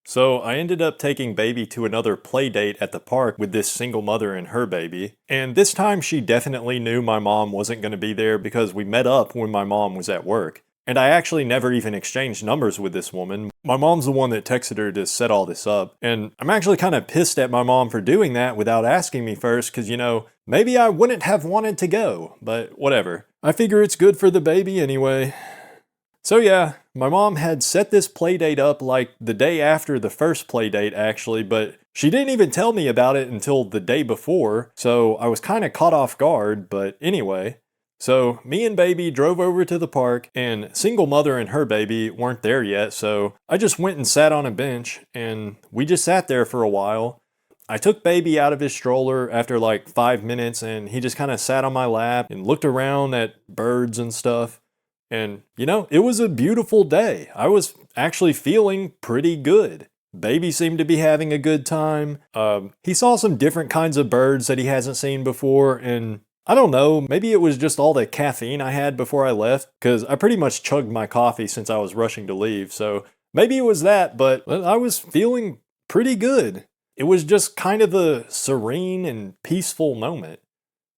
So I ended up taking baby to another play date at the park with this single mother and her baby. And this time she definitely knew my mom wasn't going to be there because we met up when my mom was at work. And I actually never even exchanged numbers with this woman. My mom's the one that texted her to set all this up. And I'm actually kind of pissed at my mom for doing that without asking me first because, maybe I wouldn't have wanted to go, but whatever. I figure it's good for the baby anyway. So yeah, my mom had set this playdate up like the day after the first playdate actually, but she didn't even tell me about it until the day before, so I was kind of caught off guard, but anyway. So me and baby drove over to the park, and single mother and her baby weren't there yet, so I just went and sat on a bench, and we just sat there for a while. I took baby out of his stroller after like 5 minutes, and he just kind of sat on my lap and looked around at birds and stuff. And, it was a beautiful day. I was actually feeling pretty good. Baby seemed to be having a good time. He saw some different kinds of birds that he hasn't seen before, and I don't know, maybe it was just all the caffeine I had before I left, because I pretty much chugged my coffee since I was rushing to leave, so maybe it was that, but I was feeling pretty good. It was just kind of a serene and peaceful moment.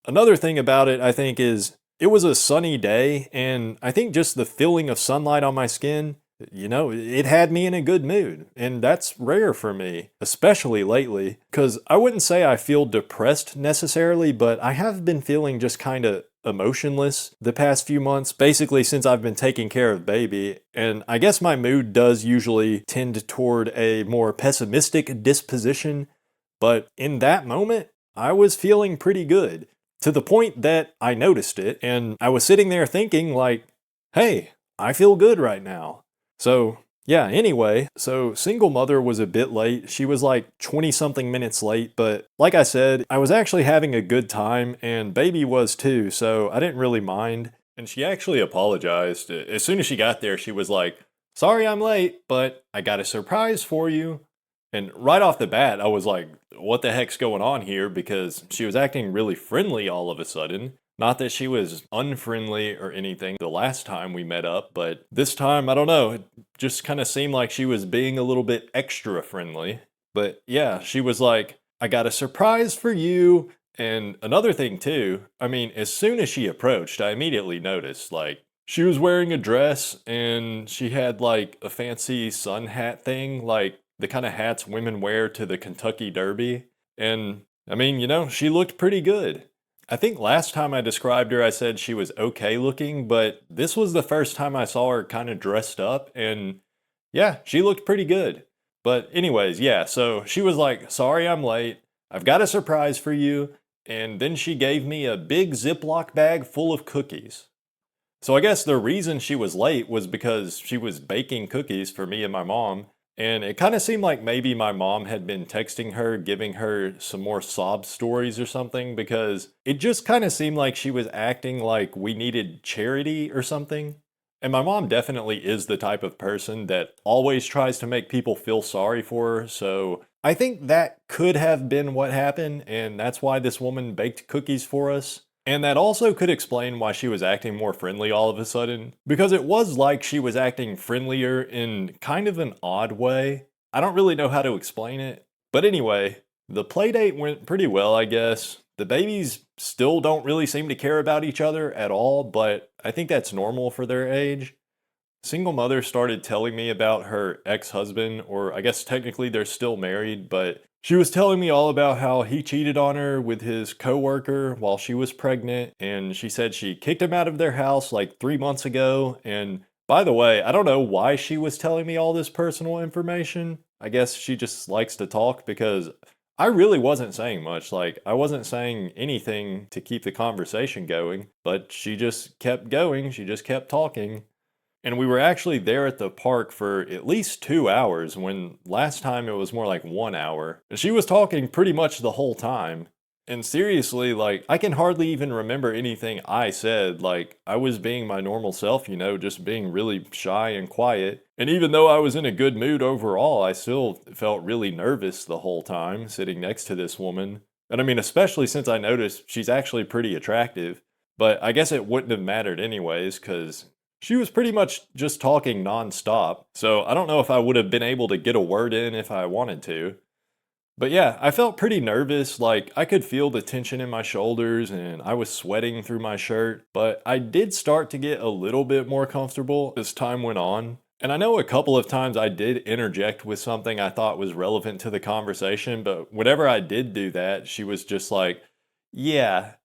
Another thing about it, I think, is it was a sunny day, and I think just the feeling of sunlight on my skin, it had me in a good mood. And that's rare for me, especially lately, because I wouldn't say I feel depressed necessarily, but I have been feeling just kind of emotionless the past few months, basically since I've been taking care of baby. And I guess my mood does usually tend toward a more pessimistic disposition, but in that moment, I was feeling pretty good. To the point that I noticed it, and I was sitting there thinking like, hey, I feel good right now. So, yeah, anyway, so single mother was a bit late. She was like 20 something minutes late, but like I said, I was actually having a good time, and baby was too, so I didn't really mind. And she actually apologized. As soon as she got there, she was like, sorry I'm late, but I got a surprise for you. And right off the bat, I was like, what the heck's going on here? Because she was acting really friendly all of a sudden. Not that she was unfriendly or anything the last time we met up, but this time, I don't know, it just kind of seemed like she was being a little bit extra friendly. But yeah, she was like, I got a surprise for you. And another thing too, as soon as she approached, I immediately noticed, like, she was wearing a dress and she had like a fancy sun hat thing, like the kind of hats women wear to the Kentucky Derby. And she looked pretty good. I think last time I described her, I said she was okay looking, but this was the first time I saw her kind of dressed up, and yeah, she looked pretty good. But, anyways, yeah, so she was like, sorry I'm late. I've got a surprise for you. And then she gave me a big Ziploc bag full of cookies. So I guess the reason she was late was because she was baking cookies for me and my mom. And it kind of seemed like maybe my mom had been texting her, giving her some more sob stories or something, because it just kind of seemed like she was acting like we needed charity or something. And my mom definitely is the type of person that always tries to make people feel sorry for her, so I think that could have been what happened, and that's why this woman baked cookies for us. And that also could explain why she was acting more friendly all of a sudden, because it was like she was acting friendlier in kind of an odd way. I don't really know how to explain it. But anyway, the playdate went pretty well, I guess. The babies still don't really seem to care about each other at all, but I think that's normal for their age. Single mother started telling me about her ex-husband, or I guess technically they're still married, but she was telling me all about how he cheated on her with his coworker while she was pregnant, and she said she kicked him out of their house like 3 months ago. And by the way, I don't know why she was telling me all this personal information. I guess she just likes to talk, because I really wasn't saying much. Like, I wasn't saying anything to keep the conversation going, but she just kept going. She just kept talking. And we were actually there at the park for at least 2 hours, when last time it was more like 1 hour. And she was talking pretty much the whole time. And seriously, like, I can hardly even remember anything I said. Like, I was being my normal self, just being really shy and quiet. And even though I was in a good mood overall, I still felt really nervous the whole time sitting next to this woman. And especially since I noticed she's actually pretty attractive. But I guess it wouldn't have mattered anyways, because She was pretty much just talking nonstop, so I don't know if I would have been able to get a word in if I wanted to. But yeah, I felt pretty nervous, like I could feel the tension in my shoulders and I was sweating through my shirt, but I did start to get a little bit more comfortable as time went on. And I know a couple of times I did interject with something I thought was relevant to the conversation, but whenever I did do that, she was just like, yeah,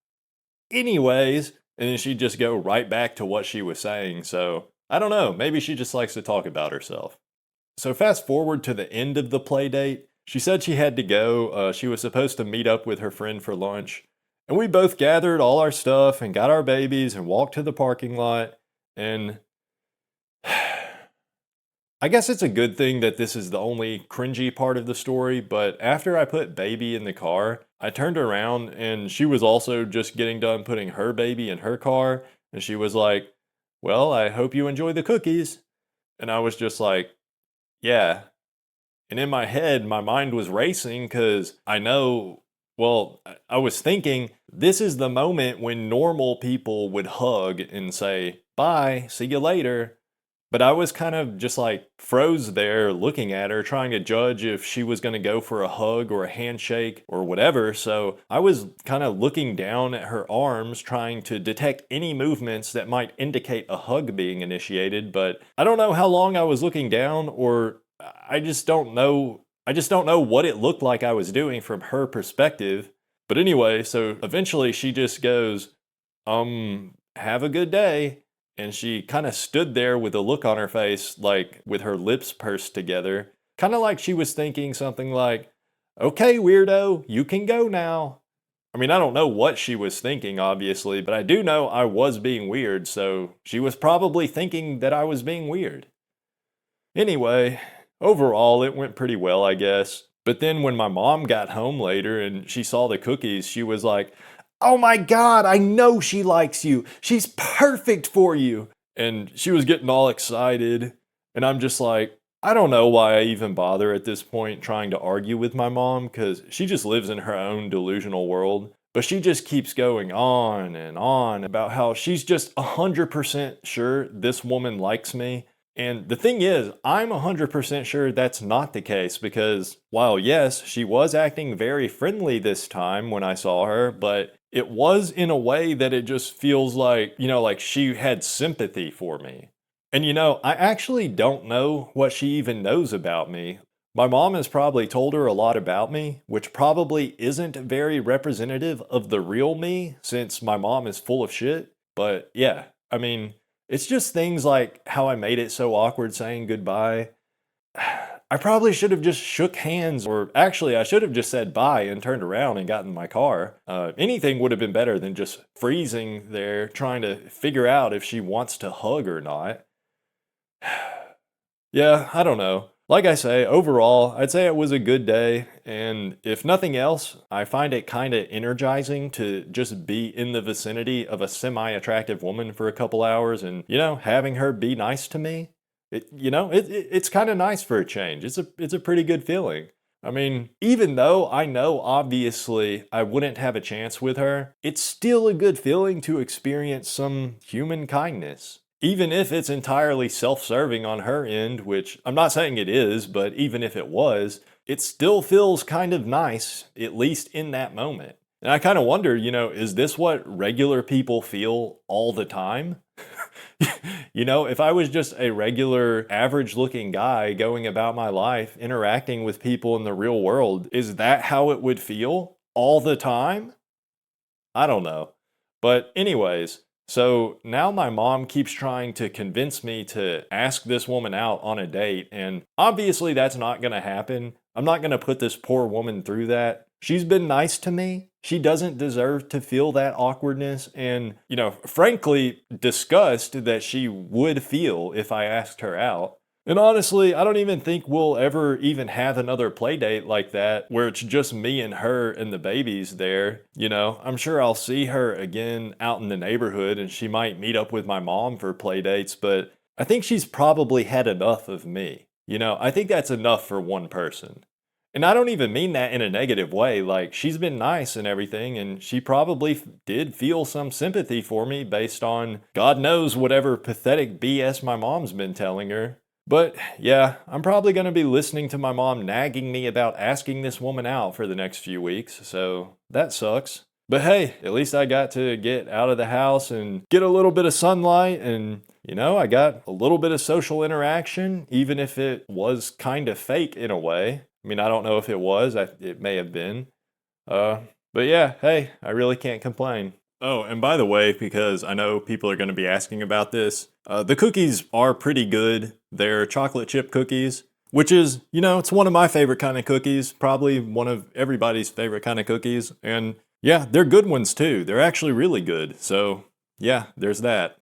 anyways, and then she'd just go right back to what she was saying. So I don't know, maybe she just likes to talk about herself. So fast forward to the end of the play date. She said she had to go. She was supposed to meet up with her friend for lunch. And we both gathered all our stuff and got our babies and walked to the parking lot. And I guess it's a good thing that this is the only cringy part of the story, but after I put baby in the car, I turned around and she was also just getting done putting her baby in her car. And she was like, well, I hope you enjoy the cookies. And I was just like, yeah. And in my head, my mind was racing because I know, well, I was thinking this is the moment when normal people would hug and say, bye, see you later. But I was kind of just like froze there looking at her, trying to judge if she was going to go for a hug or a handshake or whatever. So I was kind of looking down at her arms, trying to detect any movements that might indicate a hug being initiated. But I don't know how long I was looking down, or I just don't know. I just don't know what it looked like I was doing from her perspective. But anyway, so eventually she just goes, have a good day. And she kind of stood there with a look on her face, like with her lips pursed together, kind of like she was thinking something like, okay, weirdo, you can go now. I mean, I don't know what she was thinking, obviously, but I do know I was being weird, so she was probably thinking that I was being weird. Anyway, overall, it went pretty well, I guess. But then when my mom got home later and she saw the cookies, she was like, oh my God, I know she likes you. She's perfect for you. And she was getting all excited. And I'm just like, I don't know why I even bother at this point trying to argue with my mom because she just lives in her own delusional world. But she just keeps going on and on about how she's just 100% sure this woman likes me. And the thing is, I'm 100% sure that's not the case because while yes, she was acting very friendly this time when I saw her, but it was in a way that it just feels like, like she had sympathy for me. And I actually don't know what she even knows about me. My mom has probably told her a lot about me, which probably isn't very representative of the real me since my mom is full of shit. But yeah, I mean, it's just things like how I made it so awkward saying goodbye. I probably should have just shook hands, or actually, I should have just said bye and turned around and got in my car. Anything would have been better than just freezing there trying to figure out if she wants to hug or not. Yeah, I don't know. Like I say, overall, I'd say it was a good day, and if nothing else, I find it kind of energizing to just be in the vicinity of a semi-attractive woman for a couple hours and, having her be nice to me. It's kind of nice for a change. It's a pretty good feeling. I mean, even though I know obviously I wouldn't have a chance with her, it's still a good feeling to experience some human kindness. Even if it's entirely self-serving on her end, which I'm not saying it is, but even if it was, it still feels kind of nice, at least in that moment. And I kind of wonder, is this what regular people feel all the time? If I was just a regular, average looking guy going about my life, interacting with people in the real world, is that how it would feel all the time? I don't know. But, anyways, so now my mom keeps trying to convince me to ask this woman out on a date, and obviously that's not gonna happen. I'm not gonna put this poor woman through that. She's been nice to me. She doesn't deserve to feel that awkwardness and, frankly, disgust that she would feel if I asked her out. And honestly, I don't even think we'll ever even have another play date like that where it's just me and her and the babies there. I'm sure I'll see her again out in the neighborhood and she might meet up with my mom for play dates, but I think she's probably had enough of me. I think that's enough for one person. And I don't even mean that in a negative way. Like, she's been nice and everything, and she probably did feel some sympathy for me based on God knows whatever pathetic BS my mom's been telling her. But yeah, I'm probably going to be listening to my mom nagging me about asking this woman out for the next few weeks, so that sucks. But hey, at least I got to get out of the house and get a little bit of sunlight, and I got a little bit of social interaction, even if it was kind of fake in a way. I mean, I don't know if it was, it may have been. But yeah, hey, I really can't complain. Oh, and by the way, because I know people are going to be asking about this, the cookies are pretty good. They're chocolate chip cookies, which is, it's one of my favorite kind of cookies, probably one of everybody's favorite kind of cookies. And yeah, they're good ones too. They're actually really good. So yeah, there's that.